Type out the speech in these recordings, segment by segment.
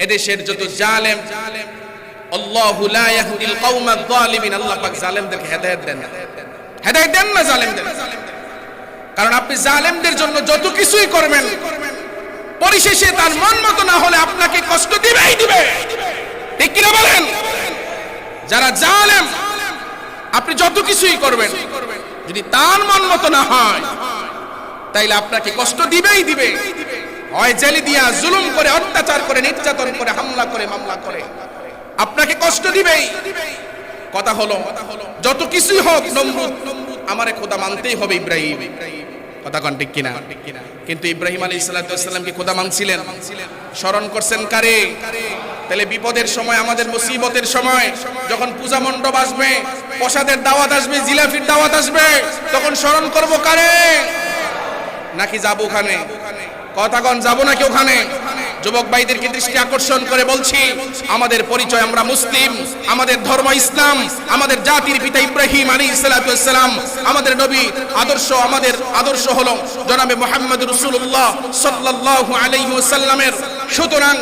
এদেশের যত জালেম, আল্লাহু লা ইয়াহদিল কওমাজ যালিমিন, আল্লাহ পাক জালেমদেরকে হেদায়েত দেন না, হেদায়েত দেন না জালেমদের। কারণ আপনি জালেমদের জন্য যত কিছুই করবেন, পরিশেষে তার মন মতো না হলে আপনাকে কষ্ট দিবেই দিবে, ঠিক কি না বলেন? যারা জালেম, আপনি যত কিছুই করবেন, যদি তার মন মতো না হয় তাইলে আপনাকে কষ্ট দিবেই দিবে। হয় জেলে দিয়া, জুলুম করে, অত্যাচার করে, নির্যাতন করে, হামলা করে, মামলা করে আপনাকে কষ্ট দিবেই। কথা হলো যত কিছুই হোক, নমরুদ আমারে খোদা মানতেই হবে ইব্রাহিম, কথা কোন ঠিক কিনা? কিন্তু ইব্রাহিম আলাইহিস সালাম কি খোদা মানছিলেন? স্মরণ করছেন কারে? তাহলে বিপদের সময়, আমাদের মুসিবতের সময়, যখন পূজা মণ্ডপ আসবে, প্রসাদের দাওয়াত আসবে, জিলাফির দাওয়াত আসবে, তখন স্মরণ করব কারে? নাকি যাবো ওখানে? কথা কোন, যাবো নাকি ওখানে? যুবক ভাইদেরকে দৃষ্টি আকর্ষণ করে বলছি, আমাদের পরিচয়, আমরা মুসলিম, আমাদের ধর্ম ইসলাম, আমাদের জাতির পিতা ইব্রাহিম আলাইহিস সালাম, আমাদের নবী আদর্শ, আমাদের আদর্শ হলো জনাবে মুহাম্মদ রাসূলুল্লাহ সাল্লাল্লাহু আলাইহি ওয়াসাল্লামের। সুতরাং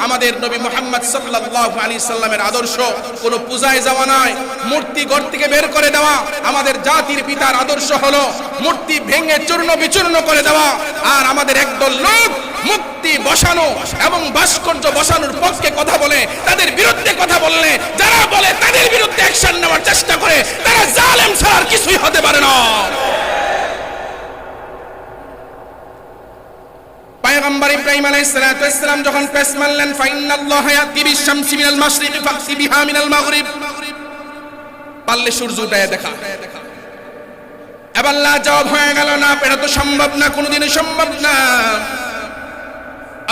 আমাদের নবী মুহাম্মদ সাল্লাল্লাহু আলাইহি সাল্লামের আদর্শ কোনো পূজায় যাওয়া নয়, মূর্তি ঘর থেকে বের করে দেওয়া। আমাদের জাতির পিতার আদর্শ হলো মূর্তি ভেঙে চূর্ণ বিচূর্ণ করে দেওয়া। আর আমাদের একদল লোক মুক্তি বসানো এবং ভাস্কর্য বসানোর পক্ষে কথা বলে, তাদের বিরুদ্ধে কথা বললে, যারা বলে তাদের বিরুদ্ধে অ্যাকশন নেওয়ার চেষ্টা করে, তারা জালেম ছাড়া আর কিছুই হতে পারে না। পয়গম্বর ইব্রাহিম আলাইহিস সালাম যখন পেশ মারলেন, ফাইনাল্লাহা ইয়াতি বিশ-শামসি মিনাল মাশরিকি ফাতি বিহা মিনাল মাগরিব, পারলে সূর্য উঠে দেখা। এবার আল্লাহ জবাব হয়ে গেল, না, এটা তো সম্ভব না, কোনোদিনই সম্ভব না।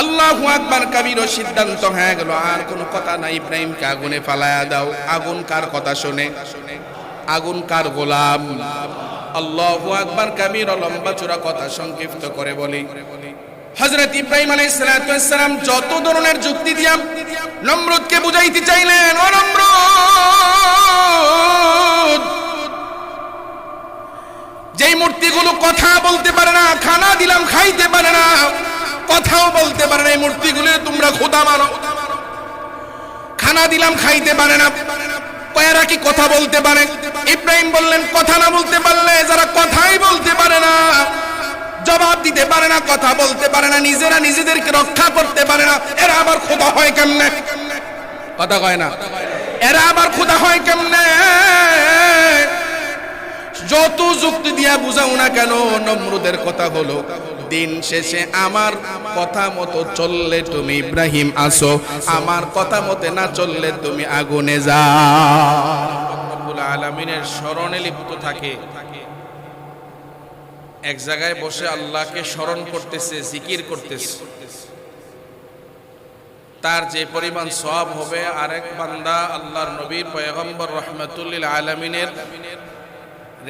আল্লাহু আকবার কবির, সিদ্ধান্ত হয়ে গেল, আর কোনো কথা নাই, ইব্রাহিমকে আগুনে ফালায়া দাও। আগুন কার কথা শুনে? আগুন কার গোলাম? আল্লাহু আকবার কবির, লম্বা চূড়া কথা সংক্ষিপ্ত করে বলি, হযরত ইব্রাহিম আলাইহিস সালাম যত ধরনের যুক্তি দিয়া নমরুদকে বুঝাইতে চাইলেন, ও নমরুদ, যেই মূর্তিগুলো কথা বলতে পারে না, খানা দিলাম খাইতে পারে না, কথাও বলতে পারে না, এই মূর্তিগুলো তোমরা খোদা মানো। খানা দিলাম খাইতে পারে না, কয়েরা কি কথা বলতে পারে? ইব্রাহিম বললেন, কথা না বলতে পারলে, যারা কথাই বলতে পারে না, জবাব দিতে পারে না, কথা বলতে পারে না, নিজেরা নিজেদেরকে রক্ষা করতে পারে না, এরা আবার খোদা হয় কেমনে? কথা কয় না, এরা আবার খোদা হয় কেমনে? যত যুক্তি দিয়া বুঝাও না কেন, নমরুদের কথা হলো, দিন শেষে আমার কথা মতো চললে তুমি ইব্রাহিম আসো, আমার কথা মতে না চললে তুমি আগুনে যাও। রব্বুল আলামিনের স্মরণে লিপ্ত থাকে, এক জায়গায় বসে আল্লাহকে স্মরণ করতেছে, জিকির করতেছে, তার যে পরিমাণ সওয়াব হবে, আরেক বান্দা আল্লাহর নবী পয়গম্বর রাহমাতুল লিল আলামিনের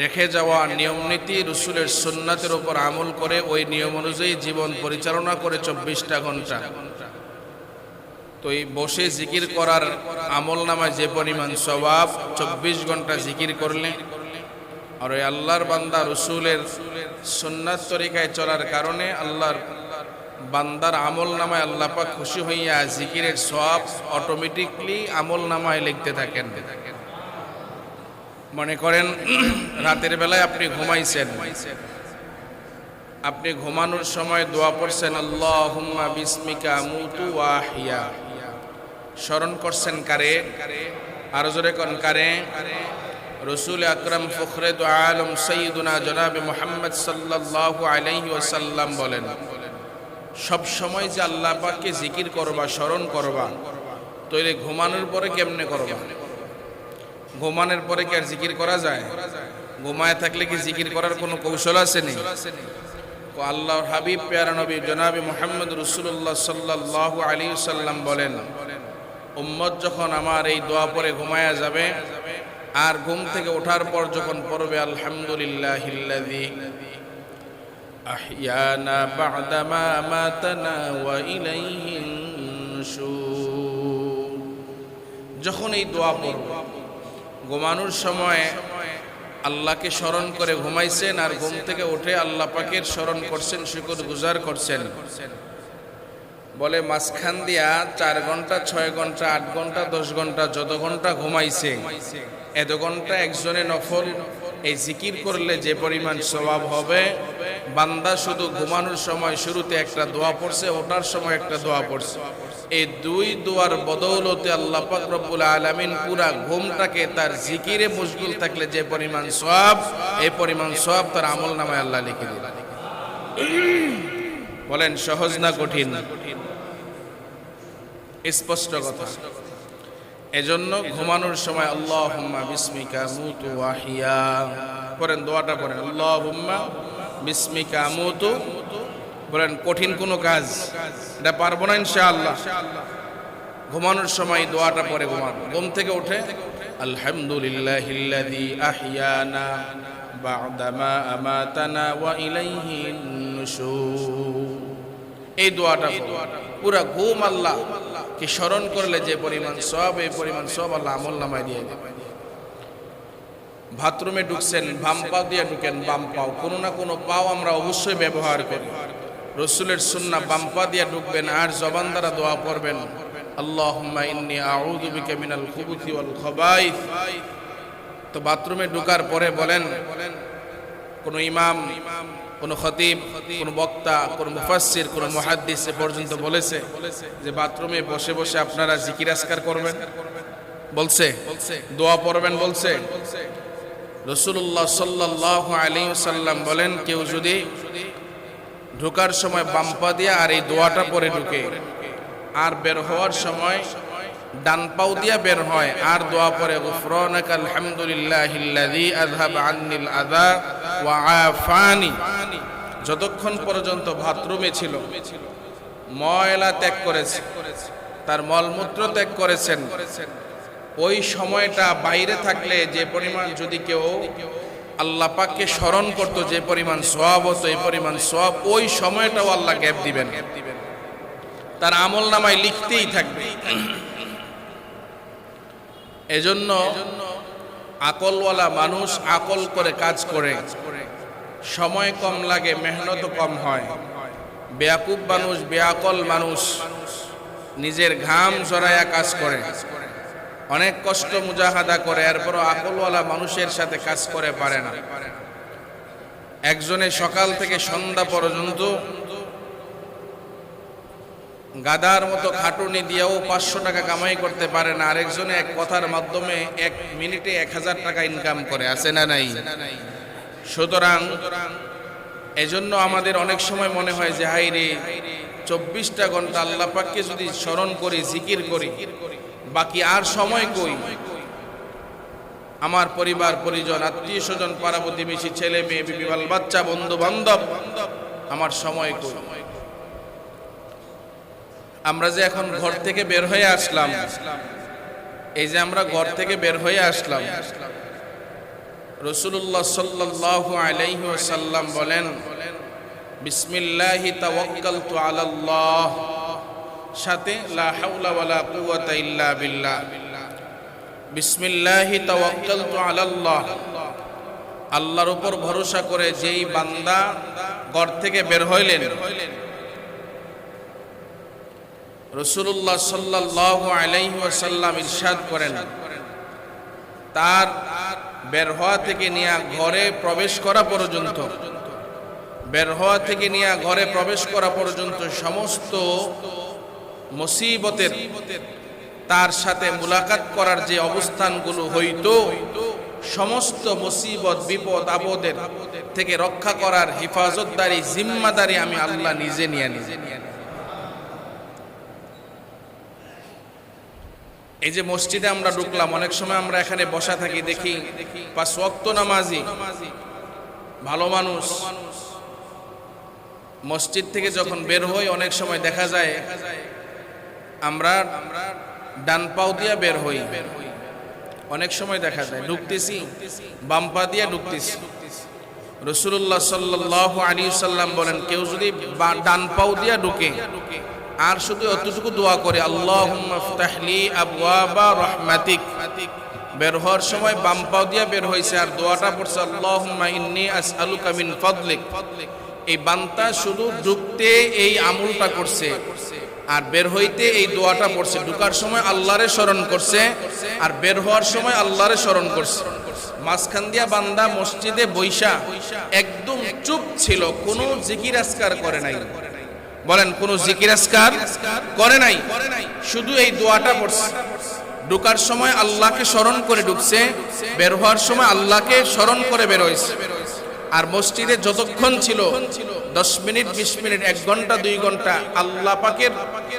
রেখে যাওয়া নিয়ম নীতি, রাসূলের সুন্নাতের উপর আমল করে ওই নিয়ম অনুযায়ী জীবন পরিচালনা করে 24টা ঘন্টা, তো এই বসে জিকির করার আমল নামায় যে পরিমাণ সওয়াব, 24 ঘন্টা জিকির করলে, আর ওই আল্লাহর বান্দা রাসূলের সুন্নাত তরিকায় চলার কারণে আল্লাহর বান্দার আমল নামায় আল্লাহ পাক খুশি হইয়া জিকিরের সওয়াব অটোমেটিকলি আমল নামায় লিখতে থাকেন। মনে করেন রাতের বেলায় আপনি ঘুমাইছেন, আপনি ঘুমানোর সময় দোয়া পড়ছেন, আল্লাহুম্মা বিসমিকা আমুতু ওয়া আহইয়া, স্মরণ করছেন কারে? আরো জোরে কোন কারে? রাসূল আকরাম ফখরে দু আলম সাইয়্যিদুনা জনাবে মুহাম্মদ সাল্লাল্লাহু আলাইহি ওয়াসাল্লাম বলেন, সব সময় যে আল্লাহ পাককে জিকির করবা, স্মরণ করবা, তাইলে ঘুমানোর পরে কেমনে করবা? ঘুমানোর পরে কি আর জিকির করা যায়? ঘুমায় থাকলে কি জিকির করার কোনো কৌশল আছে নি? আল্লাহর হাবিব প্যারা নবী জনাবে মুহাম্মদ রাসূলুল্লাহ সাল্লাল্লাহু আলাইহি ওয়াসাল্লাম বলেন, উম্মত যখন আমার এই দোয়া পরে ঘুমায়া যাবে, আর ঘুম থেকে ওঠার পর যখন পড়বে আলহামদুলিল্লাহিল্লাযী আহইয়ানা বা'দা মা আমাতানা ওয়া ইলাইহিন নুশুর, যখন এই দোয়া পড়বে, ঘুমানোর সময় আল্লাহকে স্মরণ করে ঘুমাইছেন, আর ঘুম থেকে উঠে আল্লাহ পাকের স্মরণ করছেন, শুকর গুজার করছেন, বলে মাঝখান দিয়া 4 ঘন্টা 6 ঘন্টা 8 ঘন্টা 10 ঘন্টা যত ঘন্টা ঘুমাইছে এত ঘন্টা একজনে নফল এই জিকির করলে যে পরিমাণ সওয়াব হবে, বান্দা শুধু ঘুমানোর সময় শুরুতে একটা দোয়া পড়ছে, ওঠার সময় একটা দোয়া পড়ছে, এই 2 দোয়ার বদৌলতে আল্লাহ পাক রব্বুল আলামিন পুরা ঘুমটাকে তার জিকিরে মশগুল থাকলে যে পরিমাণ সওয়াব, এই পরিমাণ সওয়াব তার আমলনামায় আল্লাহ লিখে দিবেন। বলেন সহজ না কঠিন? স্পষ্ট কথা। এজন্য ঘুমানোর সময় আল্লাহুম্মা বিসমিকা আমুতু ওয়া আহইয়া পড়েন, দোয়াটা পড়েন, আল্লাহুম্মা বিসমিকা আমুতু। বলেন কঠিন কোনো কাজ এটা পারবো না ইনশাআল্লাহ। ঘুমানোর সময় দোয়াটা পড়ে ঘুমান। ঘুম থেকে উঠে আলহামদুলিল্লাহিল্লাযী আহইয়ানা বা'দা মা আমাতানা ওয়া ইলাইহিন নুশুর, এই দোয়াটা পুরা ঘুম আল্লাহ কি স্মরণ করলে যে পরিমাণ সওয়াব, এই পরিমাণ সওয়াব আল্লাহ আমলনামায় দিয়ে দেবে। বাথরুমে ঢুকছেন, বাম পা দিয়ে ঢুকেন, বাম পাও, কোনো না কোনো পাও আমরা অবশ্যই ব্যবহার করি। রসুলের সুন্নাহ বাম পা দিয়ে ঢুকবেন আর জবান দ্বারা দোয়া পড়বেন, আল্লাহুম্মা ইন্নী আউযু বিকা মিনাল খুবুথি ওয়াল খাবাইথ। তো বাথরুমে ঢোকার পরে বলেন, কোন ইমাম, কোন খতিব, কোন বক্তা, কোন মুফাসসির, কোন মুহাদ্দিস এ পর্যন্ত বলেছে যে বাথরুমে বসে বসে আপনারা জিকির আজকার করবেন? বলছে দোয়া পড়বেন বলছে? রাসূলুল্লাহ সাল্লাল্লাহু আলাইহি ওয়াসাল্লাম বলেন, কেউ যদি ঢোকার সময় বাম পা দিয়ে আর এই দোয়াটা পড়ে ঢুকে, আর বের হওয়ার সময় ডান পাও দিয়া বের হয় আর দোয়া পড়ে, গুফরানাকা আলহামদুলিল্লাহিল্লাযী আযহাবা আন্নিল আযা ওয়া আফানি, যতক্ষণ পর্যন্ত বাথরুমে ছিল ময়লা ত্যাগ করেছে, তার মলমূত্র ত্যাগ করেছেন, ওই সময়টা বাইরে থাকলে যে পরিমাণ যদি কেউ আল্লাহ পাককে স্মরণ করতো, যে পরিমাণ সওয়াব হতো, এই পরিমাণ সওয়াব ওই সময়টাও আল্লাহ গ্যাপ দিবেন, তার আমলনামায় লিখতেই থাকবে। এজন্য আকলওয়ালা মানুষ আকল করে কাজ করে, সময় কম লাগে, মেহনত কম হয়। বেয়াকুব মানুষ, বেআকল মানুষ নিজের ঘাম ঝরায়া কাজ করে, অনেক কষ্ট মুজাহাদা করে, এরপরও আকলওয়ালা মানুষের সাথে কাজ করে পারে না। একজনে সকাল থেকে সন্ধ্যা পর্যন্ত গাদার মতো খাটুনি দিয়েও 500 টাকা কামাই করতে পারে না, আরেকজনে এক কথার মাধ্যমে 1 মিনিটে 1000 টাকা ইনকাম করে, আছে না নাই? সুতরাং এজন্য আমাদের অনেক সময় মনে হয় যে হাই রে, 24টা ঘন্টা আল্লাহ পাককে যদি স্মরণ করি, জিকির করি, বাকি আর সময় কই? আমার পরিবার পরিজন, আত্মীয় স্বজন, পাড়া প্রতিবেশী, ছেলে মেয়ে, বিবি বাল বাচ্চা, বন্ধু বান্ধব, আমার সময় কই? আমরা যে এখন ঘর থেকে বের হয়ে আসলাম, এই যে আমরা ঘর থেকে বের হয়ে আসলাম, রাসূলুল্লাহ সাল্লাল্লাহু আলাইহি ওয়াসাল্লাম বলেন, বিসমিল্লাহি তাওয়াক্কালতু আলাল্লাহ, সাথে লা হাওলা ওয়ালা কুওয়াতা ইল্লা বিল্লাহ। বিসমিল্লাহি তাওয়াক্কালতু আলাল্লাহ, আল্লাহর উপর ভরসা করে যেই বান্দা ঘর থেকে বের হইলেন, রাসূলুল্লাহ সাল্লাল্লাহু আলাইহি ওয়াসাল্লাম ইরশাদ করেন, তার বের হওয়া থেকে নিয়ে ঘরে প্রবেশ করা পর্যন্ত, বের হওয়া থেকে নিয়ে ঘরে প্রবেশ করা পর্যন্ত সমস্ত মুসিবতের, তার সাথে মুলাকাত করার যে অবস্থানগুলো হইতো, সমস্ত মুসিবত, বিপদ, আপদের থেকে রক্ষা করার হেফাজতদারি, জিম্মাদারি আমি আল্লাহ নিজে নিয়ে নিই। এই যে মসজিদে আমরা ঢুকলাম, অনেক সময় আমরা এখানে বসা থাকি, দেখি 5 ওয়াক্ত নামাজি ভালো মানুষ মসজিদ থেকে যখন বের হই, অনেক সময় দেখা যায় আমরা ডান পাও দিয়া বের হই, অনেক সময় দেখা যায় ঢুকতেছি বাম পা দিয়া ঢুকতেছি। রাসূলুল্লাহ সাল্লাল্লাহু আলাইহি ওয়াসাল্লাম বলেন, কেউ যদি ডান পাও দিয়া ঢুকে আর শুধু অতটুকু দোয়া করে, আল্লাহুম্মা ফতাহলি আবওয়াবা রাহমাতিক, বের হওয়ার সময় বাম পাও দিয়া বের হইছে আর দোয়াটা পড়ছে, আল্লাহুম্মা ইন্নী আসআলুকা মিন ফাদলিক, এই বান্দা শুধু ঢুকতে এই আমলটা করছে, আর বের হইতে এই দোয়াটা পড়ছে, ঢোকার সময় আল্লাহরে স্মরণ করছে আর বের হওয়ার সময় আল্লাহরে স্মরণ করছে। মাঝখান দিয়া বান্দা মসজিদে বৈশা একদম চুপ ছিল, কোনো জিকির আজকার করে নাই। বলেন, কোনো জিকির আজকার করে নাই, শুধু এই দোয়াটা পড়ছে। ঢোকার সময় আল্লাহকে স্মরণ করে ঢুকছে, বের হওয়ার সময় আল্লাহকে স্মরণ করে বের হয়েছে। আর মসজিদে যতক্ষণ ছিল 10 মিনিট 20 মিনিট 1 ঘন্টা 2 ঘন্টা আল্লাহ পাকের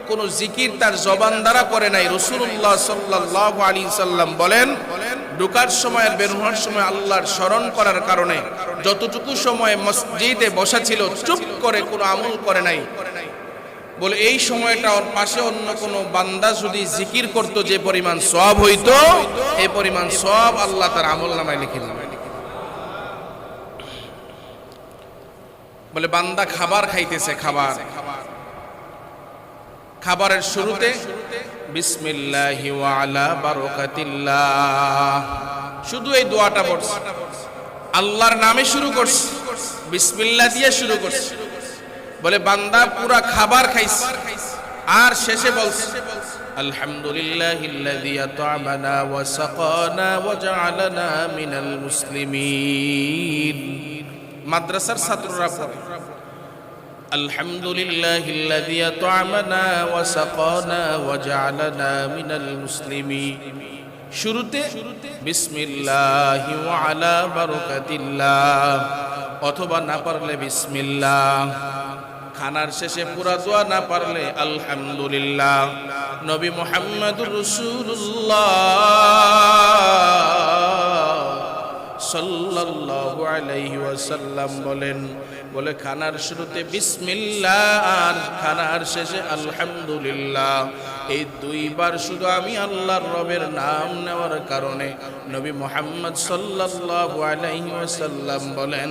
কোন জিকির তার জবান দ্বারা করে নাই। রাসূলুল্লাহ সাল্লাল্লাহু আলাইহি সাল্লাম বলেন, ঢোকার সময় আর বের হওয়ার সময় আল্লাহর স্মরণ করার কারণে যতটুকু সময় মসজিদে বসা ছিল চুপ করে কোনো আমল করে নাই। বলে এই সময়টা ওর পাশে অন্য কোনো বান্দা যদি জিকির করত, যে পরিমাণ সওয়াব হইতো, এই পরিমাণ সওয়াব আল্লাহ তার আমলনামায় লিখে দিবেন। বলে বান্দা খাবার খাইতেছে, খাবারের শুরুতে বিসমিল্লাহি ওয়া আলা বারাকাতিল্লাহ, শুধু এই দোয়াটা পড়ছে, আল্লাহর নামে শুরু করছে, বিসমিল্লাহ দিয়ে শুরু করছে। বলে বান্দা পুরা খাবার খাইছে আর শেষে বলছে আলহামদুলিল্লাহিল্লাযী আত'আমানা ওয়া সাকানা ওয়া জা'আলানা মিনাল মুসলিমিন। মাদ্রাসার ছাত্ররা পড়ে আলহামদুলিল্লাহিল্লাযী আত'আমানা ওয়া সাকানা ওয়া জা'আলানা মিনাল মুসলিমিন। শুরুতে বিসমিল্লাহি ওয়া আলা বারাকাতিল্লাহ, অথবা না পারলে বিসমিল্লাহ। খানার শেষে পুরা দোয়া না পারলে আলহামদুলিল্লাহ। নবী মুহাম্মদুর রাসূলুল্লাহ সাল্লাল্লাহু আলাইহি ওয়াসাল্লাম বলেন, বলে খানার শুরুতে বিসমিল্লাহ আর খানার শেষে আলহামদুলিল্লাহ, এই দুইবার শুধু আমি আল্লাহর রবের নাম নেওয়ার কারণে নবী মুহাম্মদ সাল্লাল্লাহু আলাইহি ওয়াসাল্লাম বলেন,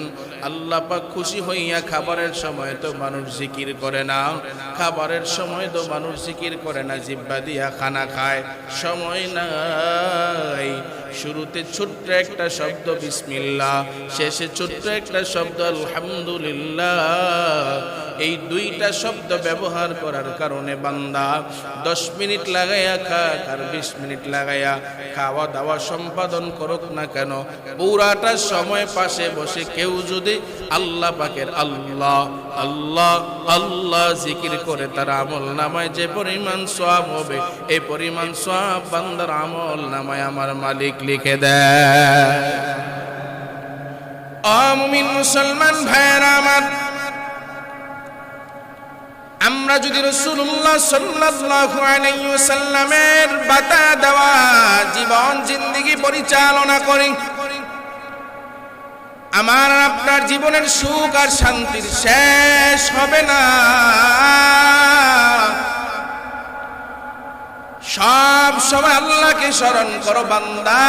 আল্লাহ পাক খুশি হইয়া খাবারের সময় তো মানুষ জিকির করে না, খাবারের সময় তো মানুষ জিকির করে না, জিহ্বা দিয়া খানা খায়, সময় নাই। শুরুতে ছোট্ট একটা শব্দ বিসমিল্লাহ, শেষে ছোট্ট একটা শব্দ আলহামদুলিল্লাহ, এই দুইটা শব্দ ব্যবহার করার কারণে বান্দা 10 মিনিট লাগাইয়া খাক আর 20 মিনিট লাগাইয়া খাওয়া দাওয়া সম্পাদন করুক না কেন, পুরাটা সময় পাশে বসে কেউ যদি আল্লাহ পাকের আল্লাহ আল্লাহ আল্লাহ জিকির করে, তার আমল নামায় যে পরিমাণ সওয়াব হবে, এই পরিমাণ সওয়াব বান্দার আমল নামায় আমার মালিক লিখে দেয়। মুমিন মুসলমান ভাইয়েরা আমার, আমরা যদি রাসূলুল্লাহ সাল্লাল্লাহু আলাইহি ওয়াসাল্লামের বাতা দেওয়া জীবন জিন্দেগি পরিচালনা করি, আমার আপনার জীবনের সুখ আর শান্তির শেষ হবে না। সব সময় আল্লাহকে স্মরণ করো বান্দা,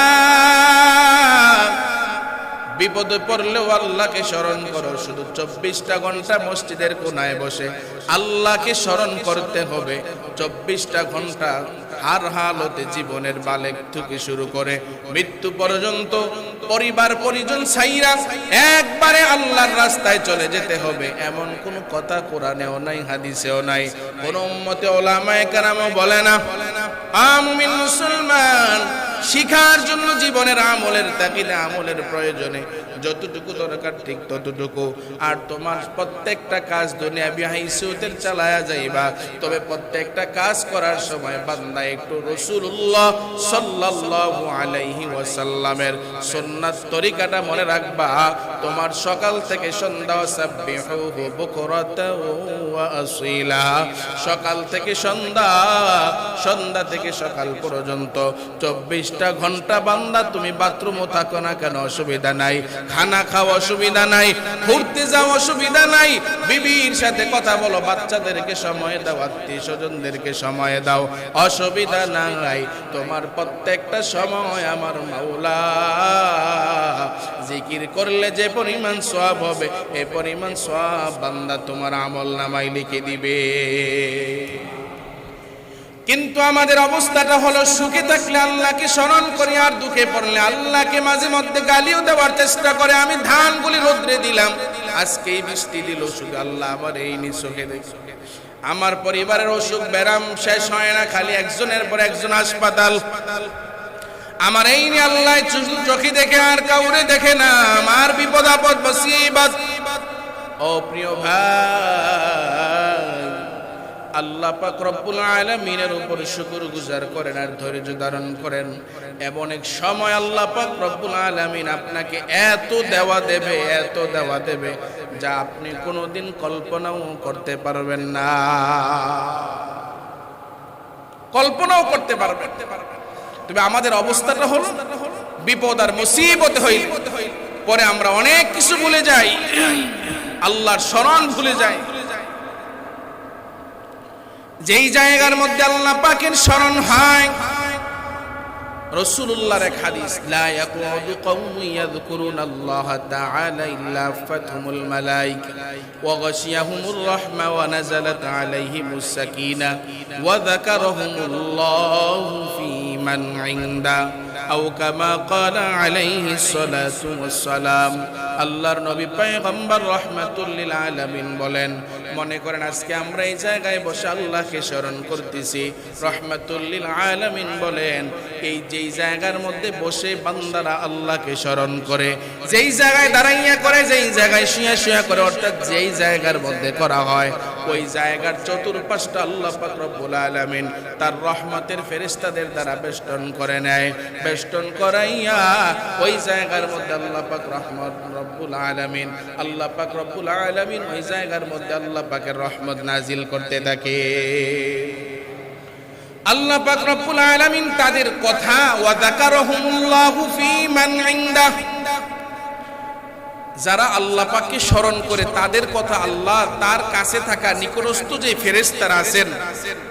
বিপদে পড়লেও আল্লাহকে স্মরণ করো। শুধু 24টা ঘন্টা মসজিদের কোনায় বসে আল্লাহকে স্মরণ করতে হবে। 24টা ঘন্টা আর হালতে জীবনের বালেক থেকে শুরু করে মৃত্যু পর্যন্ত পরিবার পরিজন ছাইরা একবারে আল্লাহর রাস্তায় চলে যেতে হবে, এমন কোন কথা কোরআনেও নাই, হাদিসেও নাই, কোন উম্মতে ওলামায়ে কেরামও বলে না। মুমিন মুসলমান, শিখার জন্য জীবনের আমলের তাগিদে, আমলের প্রয়োজনে যতটুকু দরকার ঠিক ততটুকু। আর তোমার প্রত্যেকটা কাজ দুনিয়াবি হাইসিয়তের চালায়া যাইবা, তবে প্রত্যেকটা কাজ করার সময় বান্দা একটু রাসূলুল্লাহ সাল্লাল্লাহু আলাইহি ওয়াসাল্লামের সুন্নাত তরিকাটা মনে রাখবা। তোমার সকাল থেকে সন্ধ্যা, সাব্বিহুহু বুকরাতাও ওয়া আসীলা, সকাল থেকে সন্ধ্যা, সন্ধ্যা থেকে সকাল পর্যন্ত 24টা ঘন্টা বান্দা তুমি বাথরুমও থাকো না কেন অসুবিধা নাই, খানা খাওয়া অসুবিধা নাই, ঘুরতে যাও অসুবিধা নাই, বিবির সাথে কথা বলো, বাচ্চাদেরকে সময় দাও, আত্মীয় স্বজনদেরকে সময় দাও, অসুবিধা নাই। তোমার প্রত্যেকটা সময় আমার মাওলা জিকির করলে যে পরিমাণ সওয়াব হবে, এই পরিমাণ সওয়াব বান্দা তোমার আমল নামায় লিখে দিবে। কিন্তু আমাদের অবস্থাটা হলো, সুখে থাকলে আল্লাহকে স্মরণ করি আর দুঃখে পড়লে আল্লাহকে মাঝে মধ্যে গালিও দেওয়ার চেষ্টা করে। আমি ধানগুলি রোদ্রে দিলাম, আজকেই বৃষ্টি দিল, শুধু আল্লাহ আমার এই নিচোখে দেখে আমার পরিবারের অসুখ ব্যারাম শেষ হয় না, খালি একজনের পর একজন হাসপাতাল। আমার এই নিয়ে আল্লাহ চোখে দেখে আর কাউরে দেখে না, আমার বিপদ আপদ মুসিবত। ও প্রিয় ভাই, আল্লাহ পাক রব্বুল আলামিনের উপর শুকরগুজার করেন আর ধৈর্য ধারণ করেন। এমন এক সময় আল্লাহ পাক রব্বুল আলামিন আপনাকে এত দেওয়া দেবে, এত দেওয়া দেবে যা আপনি কোনোদিন কল্পনাও করতে পারবেন না, কল্পনাও করতে পারবেন। তবে আমাদের অবস্থাটা হলো বিপদ আর মুসিবত হইল পরে আমরা অনেক কিছু ভুলে যাই, আল্লাহর শরণ ভুলে যাই। যেই জায়গার মধ্যে আল্লাহ পাকের শরণ হয়, রাসূলুল্লাহর এক হাদিস, লা ইয়াকুদু কওমুন ইয়াযকুরুনাল্লাহা তাআলা ইল্লা ফাতহুমুল মালায়েকা ওয়া গাশিয়াহুমুর রাহমা ওয়া নাযালাত আলাইহিমুস সাকিনা ওয়া যাকারাহুমুল্লাহু ফী মান ইনদা আও কামা ক্বালা আলাইহিস সালাতু ওয়াস সালাম। আল্লাহর নবী পয়গম্বর রাহমাতুল লিল আলামিন বলেন, মনে করেন আজকে আমরা এই জায়গায় বসে আল্লাহকে স্মরণ করতেছি। রাহমাতুল লিল আলামিন বলেন, এই যেই জায়গার মধ্যে বসে বান্দারা আল্লাহকে স্মরণ করে, যেই জায়গায় দাঁড়াইয়া করে, যেই জায়গায় শুয়া শুয়া করে, অর্থাৎ যেই জায়গার মধ্যে করা হয়, ওই জায়গার চতুর্পাশটা আল্লাহ পাক রব্বুল আলামিন তার রহমতের ফেরেশতাদের দ্বারা বেষ্টন করে নেয়। বেষ্টন করাইয়া ওই জায়গার মধ্যে আল্লাহ পাক রব্বুল আলামিন ওই জায়গার মধ্যে আল্লাহ পাকের রহমত নাজিল করতে থাকে। আল্লাহ পাক রব্বুল আলামিন তাদের কথা, ওয়া যাকারাহুমুল্লাহু ফী মান ইনদাহ, যারা আল্লাহ পাককে স্মরণ করে তাদের কথা আল্লাহ তার কাছে থাকা নিকটস্থ যে ফেরেশতারা আছেন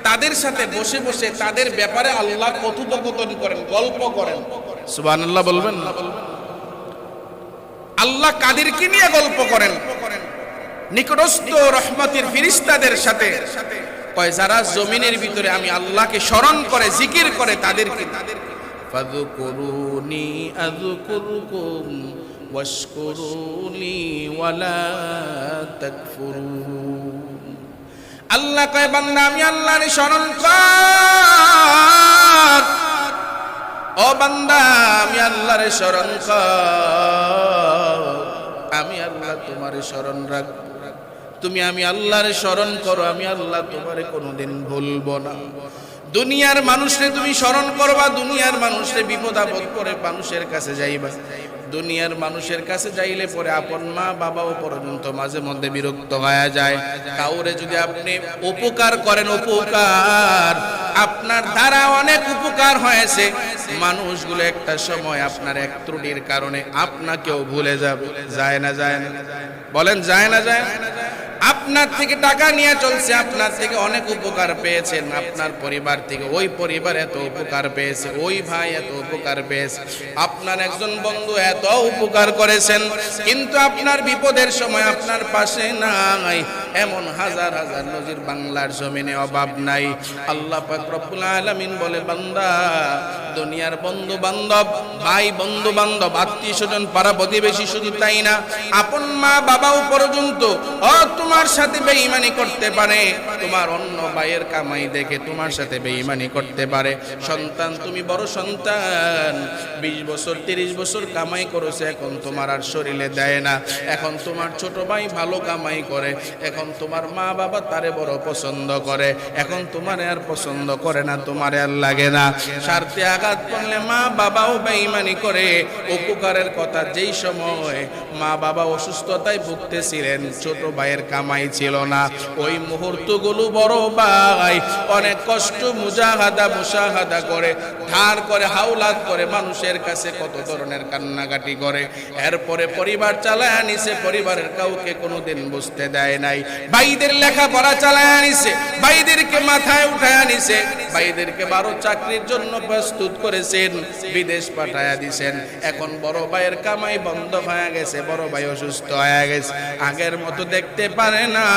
তাদের সাথে বসে বসে তাদের ব্যাপারে আল্লাহ কথোপকথন করেন, গল্প করেন। সুবহানাল্লাহ বলবেন না? আল্লাহ কাদেরকে নিয়ে গল্প করেন? নিকটস্থ রহমতের ফেরেশতাদের সাথে। কয় যারা জমিনের ভিতরে আমি আল্লাহকে স্মরণ করে, জিকির করে, তাদেরকে। ফাযকুরুনি আযকুরকুম ওয়াশকুরুলি ওয়ালা তাকফুরুন। আল্লাহ কয় বান্দা আমি আল্লাহর স্মরণ কর, ও বান্দা আমি আল্লাহর স্মরণ কর, আমি আল্লাহ তোমার স্মরণ রাখব। তুমি আমি আল্লাহর স্মরণ করো, আমি আল্লাহ তোমারে কোনোদিন ভুলবো না। দুনিয়ার মানুষরে তুমি স্মরণ করবা, দুনিয়ার মানুষরে বিপদ আপদ করে মানুষের কাছে যাইবা। দুনিয়ার মানুষের কাছে যাইলে পরে আপন মা বাবাও পর্যন্ত মাঝে মধ্যে বিরক্ত হয়ে যায়। কাউরে যদি আপনি উপকার করেন, উপকার আপনার দ্বারা অনেক উপকার হয়েছে, মানুষগুলো একটা সময় আপনার এক ত্রুটির কারণে আপনাকেও ভুলে যাবে। যায় না? যায় না? বলেন যায় না? যায়? আপনার থেকে টাকা নিয়ে চলছে, আপনার থেকে অনেক উপকার পেয়েছেন, আপনার পরিবার থেকে ওই পরিবার এত উপকার পেয়েছে, ওই ভাই এত উপকার পেয়েছে, আপনার একজন বন্ধু এত উপকার করেছেন, কিন্তু আপনার বিপদের সময় আপনার পাশে নাই। এমন হাজার হাজার নজির বাংলার জমিনে অভাব নাই। আল্লাহ পাক রব্বুল আলামিন বলে, বান্দা দুনিয়ার বন্ধু বান্ধব, ভাই বন্ধু বান্ধব, আত্মীয় স্বজন, পাড়া প্রতিবেশী, শুধু তাই না, আপন মা বাবাও পর্যন্ত তোমার সাথে বেঈমানি করতে পারে। তোমার অন্য ভাইয়ের কামাই দেখে তোমার সাথে বেঈমানি করতে পারে। সন্তান, তুমি বড় সন্তান, 20 বছর 30 বছর কামাই করেছে, এখন তোমার আর শরীরে দেয় না। এখন তোমার ছোট ভাই ভালো কামাই করে, এখন তোমার মা বাবা তারে বড় পছন্দ করে, এখন তোমারে আর পছন্দ করে না, তোমারে আর লাগে না। স্বার্থে আঘাত করলে মা বাবাও বেঈমানি করে। উপকারের কথা, যেই সময় মা বাবা অসুস্থতায় ভুগতেছিলেন, ছোট ভাইয়ের কামাই ছিল না, ওই মুহূর্তগুলো বড় ভাই অনেক কষ্ট মুশাহাদা করে, ধার করে, হাওলাত করে, মানুষের কাছে কত ধরনের কান্নাকাটি করে। এরপরে পরিবার চালায় আনিছে, পরিবারের কাউকে কোনোদিন বুঝতে দেয় নাই। ভাইদের লেখাপড়া চালায় আনিছে, ভাইদেরকে মাথায় উঠায় আনিছে, ভাইদেরকে 12 চাকরির জন্য প্রস্তুত করেছেন, বিদেশ পাঠায়া দিছেন। এখন বড় ভাইয়ের কামাই বন্ধ হয়ে গেছে, বড় ভাই অসুস্থ হয়ে গেছে, আগের মতো দেখতে পায় পারে না,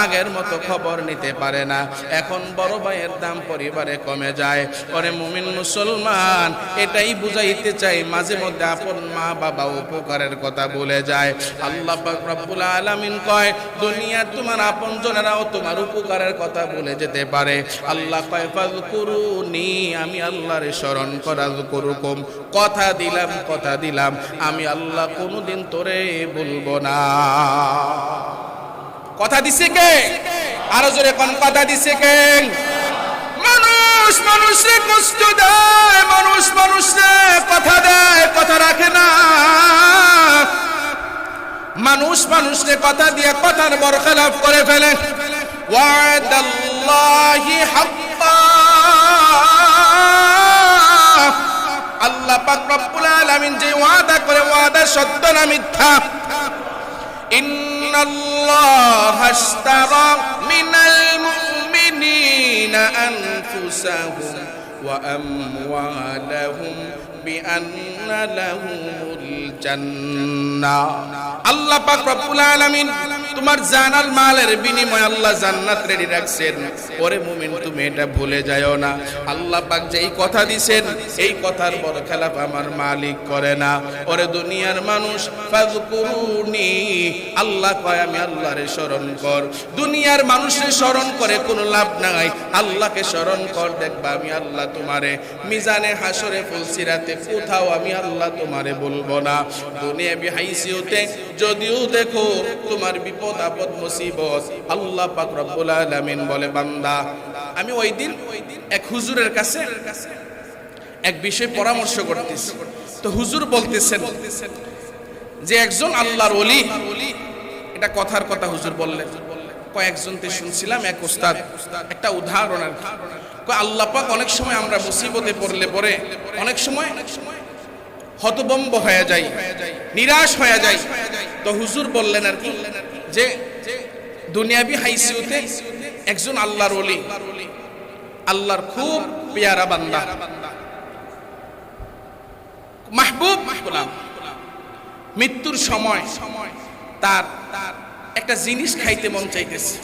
আগের মতো খবর নিতে পারে না। এখন বড় ভাইয়ের দাম পরিবারে কমে যায়। ওরে মুমিন মুসলমান, এটাই বুঝাইতে চাই, মাঝে মধ্যে আপন মা বাবা উপকারের কথা ভুলে যায়। আল্লাহ পাক রব্বুল আলামিন কয়, দুনিয়ার তোমার আপনজনেরাও তোমার উপকারের কথা ভুলে যেতে পারে। আল্লাহ কয়, ফাযকুরুনি, আমি আল্লাহর স্মরণ করা, যকুরুকুম, কথা দিলাম আমি আল্লাহ কোনোদিন তোরে বলবো না। কথা দিছে কে? আরো জোরে কোন কথা দিছে কে? মানুষ মানুষে কষ্ট দেয়, মানুষ মানুষে কথা দেয়, কথা রাখে না। মানুষ মানুষে কথা দিয়ে কথার বরখেলাপ করে ফেলে। ওয়াদাল্লাহি হাক্কা, আল্লাহ পাক রব্বুল আলামিন যে ওয়াদা করে, ওয়াদা সত্য না মিথ্যা। ইন্নাল্লাহা আশতারা মিনাল মুমিনিনা আনফুসাহুম ওয়া আমওয়ালাহুম বিআন্না লাহুমুল জান্নাহ। আল্লাহ পাক রব্বুল আলামিন তোমার জান আর মালের বিনিময়ে আল্লাহ জান্নাত রেডি রাখছেন। ওরে মুমিন, তুমি এটা ভুলে যাও না। আল্লাহ পাক যেই কথা দিবেন, এই কথার বরখেলাপ আমার মালিক করে না। ওরে দুনিয়ার মানুষ, ফাযকুরুনি, আল্লাহ কয় আমি আল্লাহরে স্মরণ কর। দুনিয়ার মানুষের স্মরণ করে কোনো লাভ নাই, আল্লাহকে স্মরণ কর, দেখবা আমি আল্লাহ তোমারে মিজানে হাসরে ফুলসিরাতে কোথাও আমি আল্লাহ তোমারে বলবো না। দুনিয়া বিহাইসিয়তে যদিও দেখো তোমার বিপদ আপদ মুসিবত, আল্লাহ পাক রব্বুল আলামিন বলে, বান্দা আমি ওই দিন এক হুজুরের কাছে এক বিষয়ে পরামর্শ করতেছি। তো হুজুর বলতেছেন যে একজন আল্লাহর ওলি, এটা কথার কথা হুজুর বললেন। কয়েকজনতে শুনছিলাম, এক উস্তাদ একটা উদাহরণ আর কি। আল্লাহ পাক অনেক সময় আমরা মুসিবতে পড়লে অনেক সময় হতভম্ব হয়ে যাই, নিরাশ হয়ে যাই। তো হুজুর বললেন আর কি যে দুনিয়াবি হাইসিয়তে একজন আল্লাহর ওলি, আল্লাহর খুব পেয়ারা বান্দা, মাহবুব গোলাম, মৃত্যুর সময় তার একটা জিনিস খাইতে মন চাইতেছে,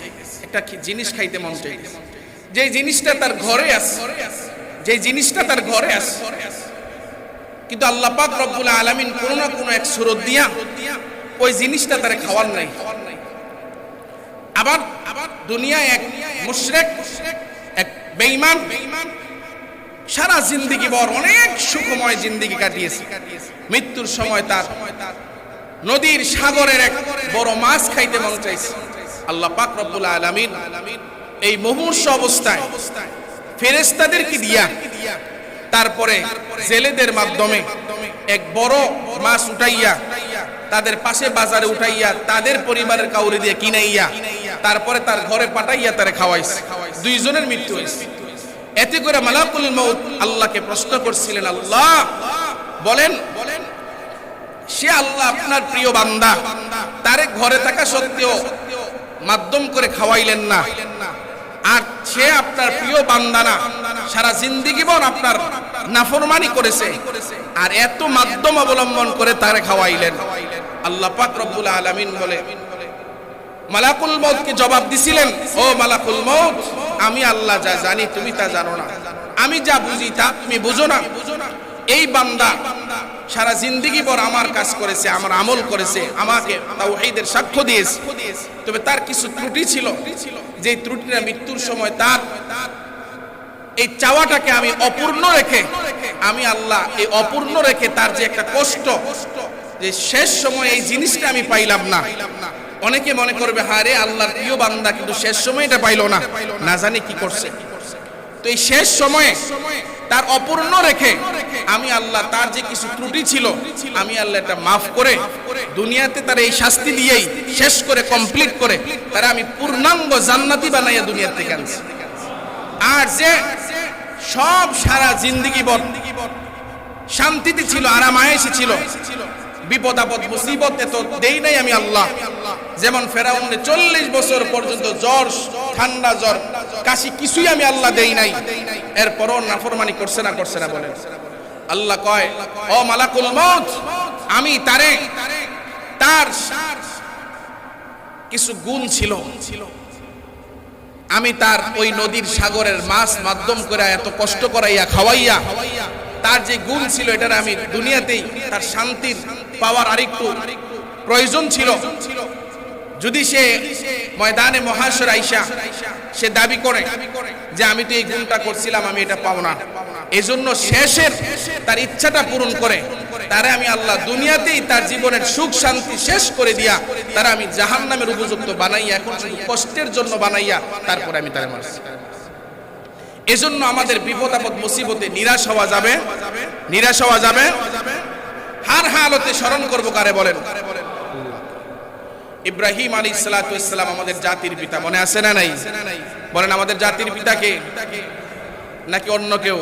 একটা জিনিস খাইতে মন চাইতেছে। যে জিনিসটা তার ঘরে আছে, যে জিনিসটা তার ঘরে আছে, কিন্তু আল্লাহ পাক রব্বুল আলামিন কোনো না কোনো এক সুরত দিয়া ওই জিনিসটা তারে খাওয়ার নাই। আবার দুনিয়ায় এক মুশরিক, এক বেঈমান সারা জিন্দেগি ভর অনেক সুখময় জিন্দেগি কাটিয়েছে। মৃত্যুর সময় তার নদীর সাগরের এক বড় মাছ খাইতে মন চাইছে। আল্লাহ পাক রব্বুল আলামিন এই মুমূর্ষু অবস্থায় ফেরেশতাদেরকে দিয়া, তারপরে জেলেদের মাধ্যমে এক বড় মাছ উঠাইয়া তাদের পাশে বাজারে উঠাইয়া তাদের পরিবারের কাউরে দিয়ে কিনাইয়া তারপরে তার ঘরে পাঠাইয়া তারে খাওয়াইছে। দুইজনের মৃত্যু হয়েছে। এতে করে মালাকুল মউত আল্লাহকে প্রশ্ন করছিলেন, আল্লাহ বলেন, সে আল্লাহ আপনার প্রিয় বান্দা, তারে ঘরে থাকা সত্ত্বেও মাধ্যম করে খাওয়াইলেন না, আর সে আপনার প্রিয় বান্দা না, সারা জিন্দেগি ভর আপনার নাফরমানি করেছে, আর এত মাধ্যম অবলম্বন করে তারে খাওয়াইলেন। আল্লাহ পাক রব্বুল আলামিন বলে, মালাকুল মউতকে জবাব দিছিলেন, ও মালাকুল মউত, আমি আল্লাহ যা জানি তুমি তা জানো না, আমি যা বুঝি তা তুমি বুঝো না। এই বান্দা সারা জিন্দেগি ভর আমার কাজ করেছে, আমার আমল করেছে, আমাকে তাওহীদের সাক্ষ্য দিয়েছে, তবে তার কিছু ত্রুটি ছিল, যে ত্রুটিটা মৃত্যুর সময় তার এই চাওয়াটাকে আমি অপূর্ণ রেখে, আমি আল্লাহ এই অপূর্ণ রেখে তার যে একটা কষ্ট, যে শেষ সময় এই জিনিসটা আমি পাইলাম না। অনেকে মনে করবে, হায় রে, আল্লাহর প্রিয় বান্দা কিন্তু শেষ সময় এটা পাইলো না, না জানি কি করছে। তো এই শেষ সময়ে তার অপূর্ণ রেখে আমি আল্লাহ তার যে কিছু ত্রুটি ছিল, আমি আল্লাহ এটা মাফ করে দুনিয়াতে তার এই শাস্তি দিয়েই শেষ করে কমপ্লিট করে তারা আমি পূর্ণাঙ্গ জান্নাতি বানাইয়া দুনিয়া থেকে আনছি। আর যে সব সারা জিন্দেগি ভর শান্তিতে ছিল, আরামায়েশে ছিল, বিপদ আপদ মুসিবতে তো দেই নাই আমি আল্লাহ। যেমন ফেরাউনের 40 বছর পর্যন্ত জ্বর, ঠান্ডা, জ্বর, কাশি কিছুই আমি আল্লাহ দেই নাই, এরপরও নাফরমানি করছে না বলে। আল্লাহ কয়, ও মালাকুল মউত, আমি তারে তার কিছু গুণ ছিল, আমি তার ওই নদীর সাগরের মাছ মাধ্যম করে এত কষ্ট করাইয়া খাওয়াইয়া তার যে গুণ ছিল এটার আমি দুনিয়াতেই তার শান্তির পাওয়ার আরেকটু প্রয়োজন ছিল। যদি সে ময়দানে মহাশর আইসা সে দাবি করে যে আমি তো এই গুণটা করছিলাম, আমি এটা পাবো না, এজন্য শেষের তার ইচ্ছাটা পূরণ করে তারে আমি আল্লাহ দুনিয়াতেই তার জীবনের সুখ শান্তি শেষ করে দিয়া তারা আমি জাহান্নামের উপযুক্ত বানাইয়া এখন শুধু কষ্টের জন্য বানাইয়া তারপরে আমি তারে মারছি। এজন্য আমাদের বিপদ আপদ মুসিবতে নিরাশ হওয়া যাবে, নিরাশ হওয়া যাবে। হার হালতে স্মরণ করবো কারে বলেন? ইব্রাহিম আলাইহিস সালাম আমাদের জাতির পিতা, মনে আছে না নাই? বলেন আমাদের জাতির পিতাকে নাকি অন্য কেউ?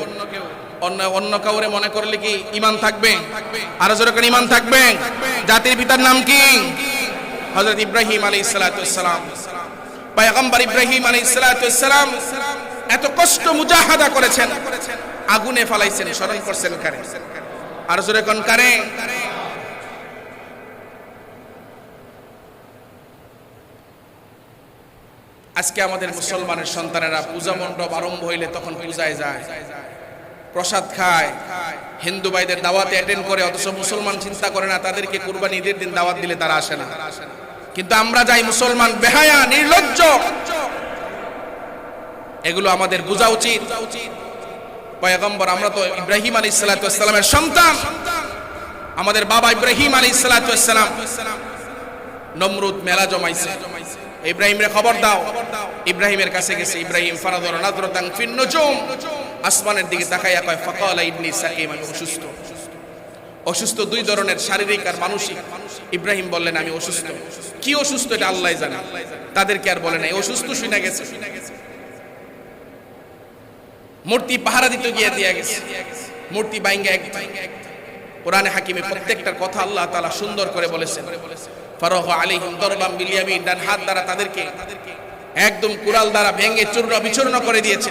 অন্য কাউরে মনে করলে কি ঈমান থাকবে? আরো জোরে করে ঈমান থাকবে। জাতির পিতার নাম কি? হযরত ইব্রাহিম আলাইহিস সালাম। পয়গম্বর ইব্রাহিম আলাইহিস সালাম এত কষ্ট মুজাহাদা করেছেন, আগুনে ফালাইছেন, স্মরণ করছেন কারে? আরো জোরে কোন কারে? আজকে আমাদের মুসলমানের সন্তানেরা পূজা মণ্ডপ আরম্ভ হইলে তখন পূজায় যায়, প্রসাদ খায়, হিন্দু ভাইদের দাওয়াতে অ্যাটেন্ড করে, অথচ মুসলমান চিন্তা করে না তাদেরকে কুরবানি ঈদের দিন দাওয়াত দিলে তারা আসে না। কিন্তু আমরা যাই মুসলমান বেহায়া নির্লজ্জ, এগুলো আমাদের বোঝা উচিত। পয়গম্বর, আমরা তো ইব্রাহিম আলাইহিস সালামের সন্তান, আমাদের বাবা ইব্রাহিম আলাইহিস সালাম নমরুদ মেলা জমাইছে, ইব্রাহিমের খবর দাও। ইব্রাহিমের কাছে গেছে, ইব্রাহিম ফারাদর নাজরাতান ফিন নুজুম, আসমানের দিকে তাকাইয়া কয় ফাকালা ইন্নী সাকিম, আমি অসুস্থ। অসুস্থ দুই ধরনের, শারীরিক আর মানসিক। ইব্রাহিম বললেন আমি অসুস্থ। কি অসুস্থ এটা আল্লাহ জানে, তাদেরকে আর বলে নাই, অসুস্থ শুনে গেছে। মূর্তি পাহারা দিতে গিয়ে দিয়া গেছে, মূর্তি বাইঙ্গা এক। কোরআনে হাকিমে প্রত্যেকটার কথা আল্লাহ তাআলা সুন্দর করে বলেছেন। ফারাহ আলাইহিম দরবাম বিল ইয়ামিন, ডান হাত দ্বারা তাদেরকে একদম কুড়াল দ্বারা ভেঙে চূর্ণ বিচূর্ণ করে দিয়েছে।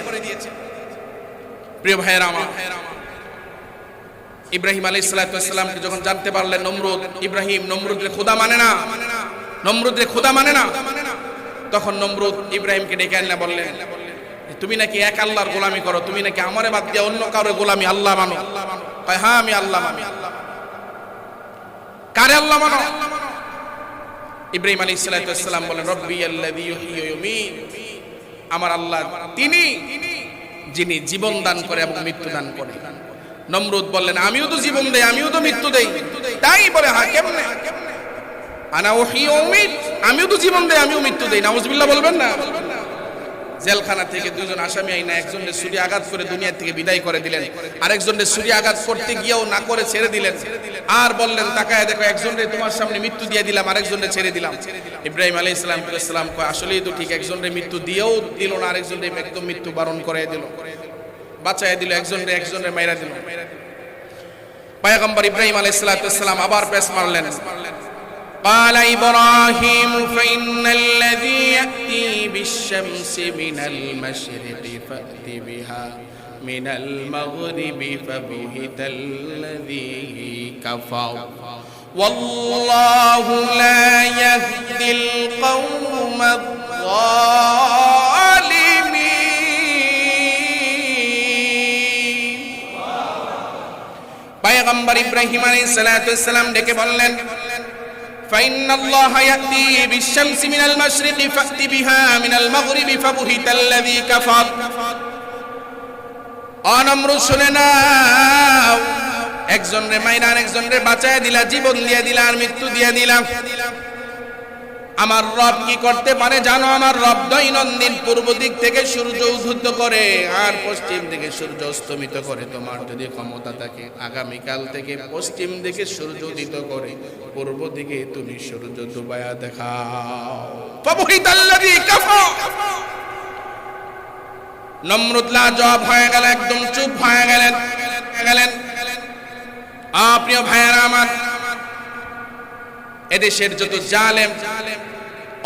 প্রিয় ভাইয়েরা আমার, ইব্রাহিম আলাইহিস সালামকে যখন জানতে পারলেন নমরুদ, ইব্রাহিম নমরুদের খোদা মানে না, নমরুদের খোদা মানে না, তখন নমরুদ ইব্রাহিমকে ডেকে আনলা, বললেন তুমি নাকি এক আল্লাহর গোলামি করো, তুমি নাকি আমারে বাদ দিয়ে অন্য কারো গোলামি আল্লাহ মানো? কয় হ্যাঁ আমি আল্লাহ মানি। কারে আল্লাহ মানো? ইব্রাহিম আলাইহিস সালাম বলেন রব্বি আল্লাযী ইউহয়ী ওয়া ইউমীত, আমার আল্লাহ তিনি যিনি জীবন দান করে এবং মৃত্যু দান করে। নমরুদ বললেন আমিও তো জীবন দেই, আমিও তো মৃত্যু দেই। তাই বলে হ্যাঁ কেমনে? আনা উহয়ী ওয়া উমীত, আমিও তো জীবন দেই, আমিও মৃত্যু দেই। নাউজুবিল্লাহ বলবেন না? জেলখানা থেকে দুজন আসামি আইনা একজনের ছুরি আঘাত করে দুনিয়া থেকে বিদায় করে দিলেন, আরেকজনের ছুরি আঘাত করতে গিয়েও না করে ছেড়ে দিলেন, আর বললেন তাকায় দেখো একজনের তোমার সামনে মৃত্যু দিয়ে দিলাম, আরেকজনের ছেড়ে দিলাম। ইব্রাহিম আলাইহিস সালাম কয় আসলেই তো ঠিক, একজনের মৃত্যু দিয়েও দিল না, আরেকজনের একদম মৃত্যু বরণ করে দিল, বাঁচায় দিল, একজনের মাইরা দিল। পয়গম্বর ইব্রাহিম আলাইহিস সালাম আবার পেশ মারলেন। قال إبراهيم فإن الذي يأتي بالشمس من المشرق فأت بها من المغرب فبهت الذي كفر والله لا يهدي القوم الظالمين। পয়গম্বর ইব্রাহিম আলাইহিস সালাম ডেকে বললেন فإن الله يأتي بالشمس من المشرق فأت بها من المغرب فبهت الذي كفر। অনমরুদ শুনে নাও, একজনরে মাইরা আরেকজনরে বাঁচায় দিলা, জীবন দিয়ে দিলা আর মৃত্যু দিয়ে দিলা। আমার রব কি করতে পারে জানো? আমার রব দৈনন্দিন পূর্ব দিক থেকে সূর্য উদিত করে আর পশ্চিম দিকে সূর্য অস্তমিত করে। তোমার যদি ক্ষমতা থাকে আগামীকাল থেকে পশ্চিম দিকে সূর্য উদিত করে পূর্ব দিকে তুমি সূর্য ডুবায়া দেখাও। ফাবহিতাল্লাযী কাফার। নমরুদ লাজবাব হয়ে গেল, একদম চুপ হয়ে গেলেন। প্রিয় ভাইয়েরা আমার, এদেশের যত জালেম,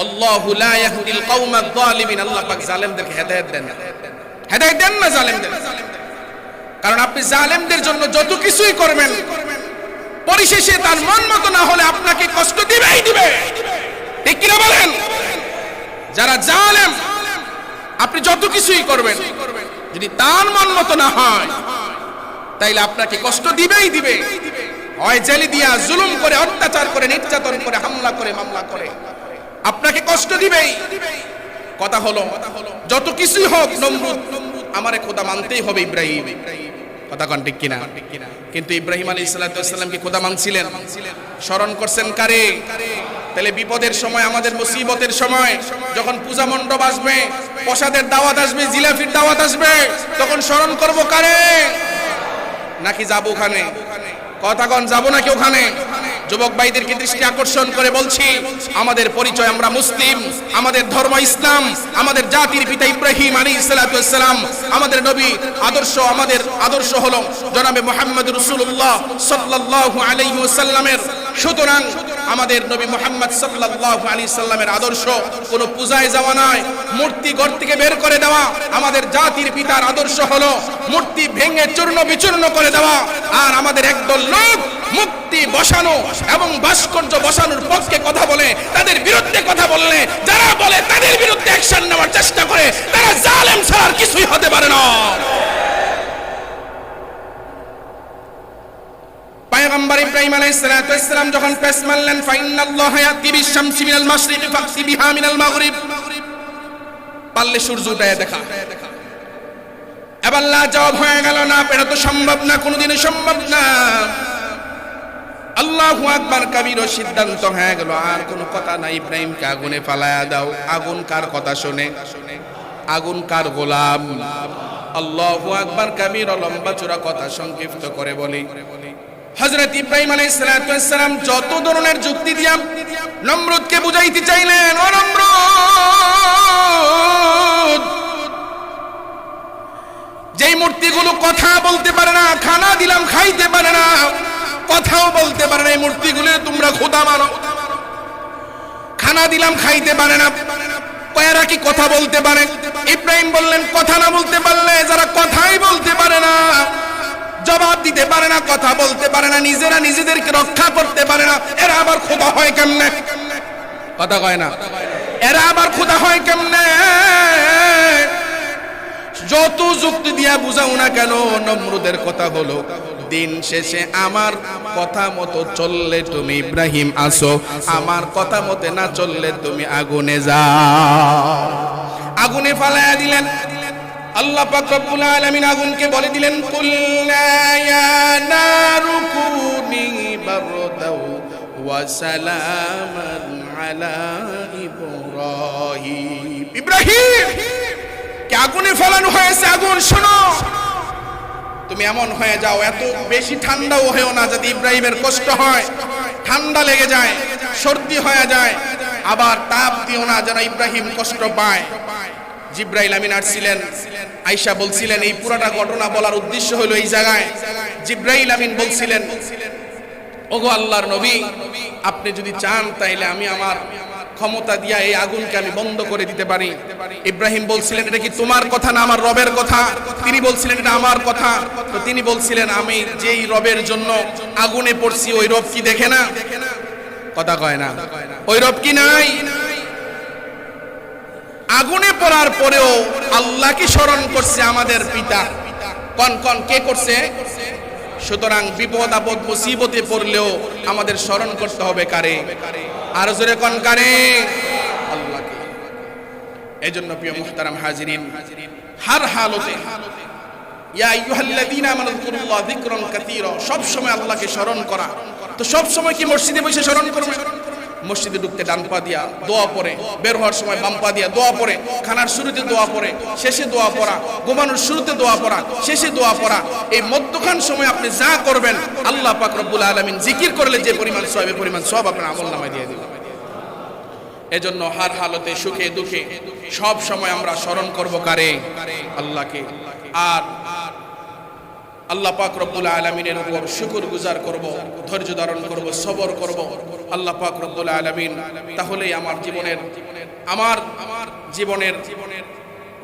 আল্লাহু লা ইয়াহদিল কওমায যালিমিন, আল্লাহ পাক জালেমদেরকে হেদায়েত দেন না, হেদায়েত দেন না জালেমদের। কারণ আপনি জালেমদের জন্য যত কিছুই করবেন পরিশেষে তার মন মতো না হলে আপনাকে কষ্ট দিবেই দিবে, ঠিক কি না বলেন? যারা জালেম, আপনি যত কিছুই করবেন, যদি তার মন মতো না হয় তাইলে আপনাকে কষ্ট দিবেই দিবে। হয় জেলে দিয়া জুলুম করে, অত্যাচার করে, নির্যাতন করে, হামলা করে, মামলা করে আপনাকে কষ্ট দিবেই। কথা হলো যত কিছুই হোক, নমরুদ আমারে খোদা মানতেই হবে ইব্রাহিম, কথা কোন ঠিক কিনা? কিন্তু ইব্রাহিম আলাইহিস সালাতু ওয়াস সালাম কি খোদা মানছিলেন? স্মরণ করছেন কারে? তাহলে বিপদের সময়, আমাদের মুসিবতের সময়, যখন পূজা মণ্ডপ আসবে, প্রসাদের দাওয়াত আসবে, জিলাফির দাওয়াত আসবে, তখন স্মরণ করব কারে? নাকি যাবো ওখানে? কথা কোন, যাবো নাকি ওখানে? যুবক ভাইদেরকে দৃষ্টি আকর্ষণ করে বলছি, আমাদের পরিচয়, আমরা মুসলিম, আমাদের ধর্ম ইসলাম, আমাদের জাতির পিতা ইব্রাহিম আলাইহিস সালাতু ওয়াস সালাম, আমাদের নবী আদর্শ, আমাদের আদর্শ হলো জনাবে মুহাম্মদ রাসূলুল্লাহ সাল্লাল্লাহু আলাইহি ওয়াসাল্লামের। সুতরাং আমাদের নবী মুহাম্মদ সাল্লাল্লাহু আলাইহি সাল্লামের আদর্শ কোনো পূজায় যাওয়া নয়, মূর্তি ঘর থেকে বের করে দেওয়া। আমাদের জাতির পিতার আদর্শ হলো মূর্তি ভেঙে চূর্ণ বিচূর্ণ করে দেওয়া। আর আমাদের একদল লোক মুক্তি বসানো এবং ভাস্কর্য বসানোর পক্ষে কথা বলে, তাদের বিরুদ্ধে কথা বললে, যারা বলে তাদের বিরুদ্ধে অ্যাকশন নেওয়ার চেষ্টা করে, তারা জালেম ছাড়া আর কিছুই হতে পারে না। পয়গম্বর ইব্রাহিম আলাইহিস সালাতু ওয়াস সালাম যখন পেশ মারলেন, ফাইন্নাল্লাহা ইয়াতি বিশ-শামসি মিনাল মাশরিকি ফাতি বিহা মিনাল মাগরিব, পারলে সূর্য উঠে দেখা। এবার আল্লাহ জবাব হয়ে গেল, না, এটা তো সম্ভব না, কোনোদিনই সম্ভব না। আল্লাহু আকবার কবির, সিদ্ধান্ত হয়ে গেল, আর কোনো কথা নাই, ইব্রাহিমকে আগুনে ফালায়া দাও। আগুন কার কথা শুনে? আগুন কার গোলাম? আল্লাহু আকবার কবির, লম্বা চূড়া কথা সংক্ষিপ্ত করে বলি, হযরত ইব্রাহিম আলাইহিস সালাতু ওয়াস সালাম যত ধরনের যুক্তি দিয়া নমরুদকে বুঝাইতে চাইলেন, ও নমরুদ, যেই মূর্তিগুলো কথা বলতে পারে না, খানা দিলাম খাইতে পারে না, কথাও বলতে পারে না, এই মূর্তিগুলো তোমরা খোদা মানো। খানা দিলাম খাইতে পারে না, কয়েরা কি কথা বলতে পারে? ইব্রাহিম বললেন, কথা না বলতে পারলে, যারা কথাই বলতে পারে না, জবাব দিতে পারে না, কথা বলতে পারে না, নিজেরা নিজেদেরকে রক্ষা করতে পারে না, এরা আবার খোদা হয় কেমনে? কথা কয় না, এরা আবার খোদা হয় কেমনে? যত যুক্তি দিয়া বুঝাও না কেন, নমরুদের কথা হলো, দিন শেষে আমার কথা মতো চললে তুমি ইব্রাহিম আসো, আমার কথা মতে না চললে তুমি আগুনে যাও। আগুনে ফালায়া দিলেন। আল্লাহ পাক রব্বুল আলামিন আগুনকে বলে দিলেন, কুল্লা ইয়া নারু কুনি বারদাও ওয়া সালামান আলা ইব্রাহিম। ইব্রাহিম কে আগুনে ফেলানো হয়েছে, আগুন শোনো, তুমি এমন হয়ে যাও, এত বেশি ঠান্ডাও হয়েও না যাতে ইব্রাহিমের কষ্ট হয়, ঠান্ডা লেগে যায়, সর্দি হয়ে যায়, আবার তাপ দিও না যেন ইব্রাহিম কষ্ট পায়। জিব্রাইল আমিন আসছিলেন, আয়েশা বলছিলেন, এই পুরোটা ঘটনা বলার উদ্দেশ্য হলো এই জায়গায় জিব্রাইল আমিন বলছিলেন, ওগো আল্লাহর নবী, আপনি যদি চান তাইলে আমি আমার ক্ষমতা দিয়া এই আগুনকে আমি বন্ধ করে দিতে পারি। ইব্রাহিম বলছিলেন, এটা কি তোমার কথা না আমার রবের কথা? তিনি বলছিলেন, এটা আমার কথা। তো তিনি বলছিলেন, আমি যেই রবের জন্য আগুনে পড়ছি, ওই রব কি দেখে না? কথা কয় না, ওই রব কি নাই? আগুনে পড়ার পরেও আল্লাহকে স্মরণ করছে আমাদের পিতা। কোন কোন কে করছে? সুতরাং বিপদ আপদ মুসিবতে পড়লেও আমাদের স্মরণ করতে হবে কারে? আর জোরে কোন কারে? আল্লাহকে। এজন্য প্রিয় মুহতারাম হাজিরিন, হার হালতে ইয়া আইয়ুহাল্লাযীনা আমানু যিকুরুল্লাহ যিকরান কাসীরা, সব সময় আল্লাহকে স্মরণ করা। তো সব সময় কি মসজিদে বসে স্মরণ করবে? মসজিদে ঢুকতে ডান পা দিয়া দোয়া পড়ে, বের হওয়ার সময় বাম পা দিয়া দোয়া পড়ে, খানার শুরুতে দোয়া পড়ে, শেষে দোয়া পড়া, ঘুমানোর শুরুতে দোয়া পড়া, শেষে দোয়া পড়া, এই মধ্যখান সময় আপনি যা করবেন আল্লাহ পাক রব্বুল আলামিন জিকির করলে যে পরিমাণ সওয়াব, এই পরিমাণ সওয়াব আপনার আমলনামায় দিয়ে দিবেন। এজন্য হার হালতে, সুখে দুঃখে সব সময় আমরা স্মরণ করব কারে? আল্লাহকে। আর আল্লাহ পাক রব্বুল আলামিনের উপর শুকর গুজার করব, ধৈর্য ধারণ করব, সবর করব। আল্লাহ পাক রব্বুল আলামিন, তাহলেই আমার জীবনের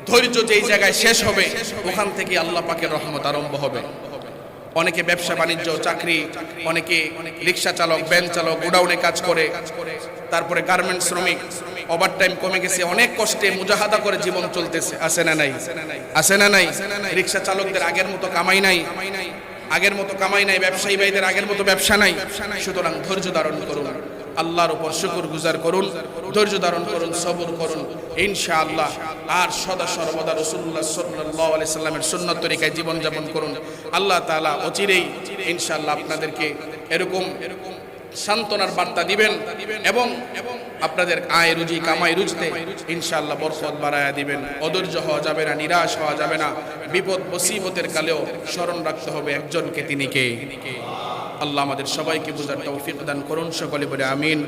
ধৈর্য যেই জায়গায় শেষ হবে, ওখান থেকে আল্লাহ পাকের রহমত আরম্ভ হবে। অনেকে ব্যবসা বাণিজ্য চাকরি, অনেকে রিক্সা চালক, ভ্যান চালক, গোডাউনে কাজ করে, তারপরে গার্মেন্টস শ্রমিক, ওভারটাইম কমে গেছে, অনেক কষ্টে মুজাহাদা করে জীবন চলতেছে, আছে না নাই? আছে না নাই? রিক্সা চালকদের আগের মতো কামাই নাই, আগের মতো কামাই নাই, ব্যবসায়ী ভাইদের আগের মতো ব্যবসা নাই। সুতরাং ধৈর্য ধারণ করুন, আল্লাহর উপর শুকর গুজার করুন, ধৈর্য ধারণ করুন, সবর করুন ইনশাআল্লাহ। আর সদা সর্বদা রাসূলুল্লাহ সাল্লাল্লাহু আলাইহি সাল্লামের সুন্নাত তরিকায় জীবন যাপন করুন। আল্লাহ তাআলা অচিরেই ইনশাআল্লাহ আপনাদেরকে এরকম সান্ত্বনার বার্তা দিবেন এবং আপনাদের আয় রুজি কামাই রুজতে ইনশাআল্লাহ বরকত বাড়ায়া দিবেন। অধৈর্য হওয়া যাবে না, নিরাশ হওয়া যাবে না। বিপদ মুসিবতের কালেও স্মরণ রাখতে হবে একজনকে, তিনি কে? আল্লাহ আমাদের সবাইকে বুঝার তৌফিক দান করুন, সকলে বলে আমিন।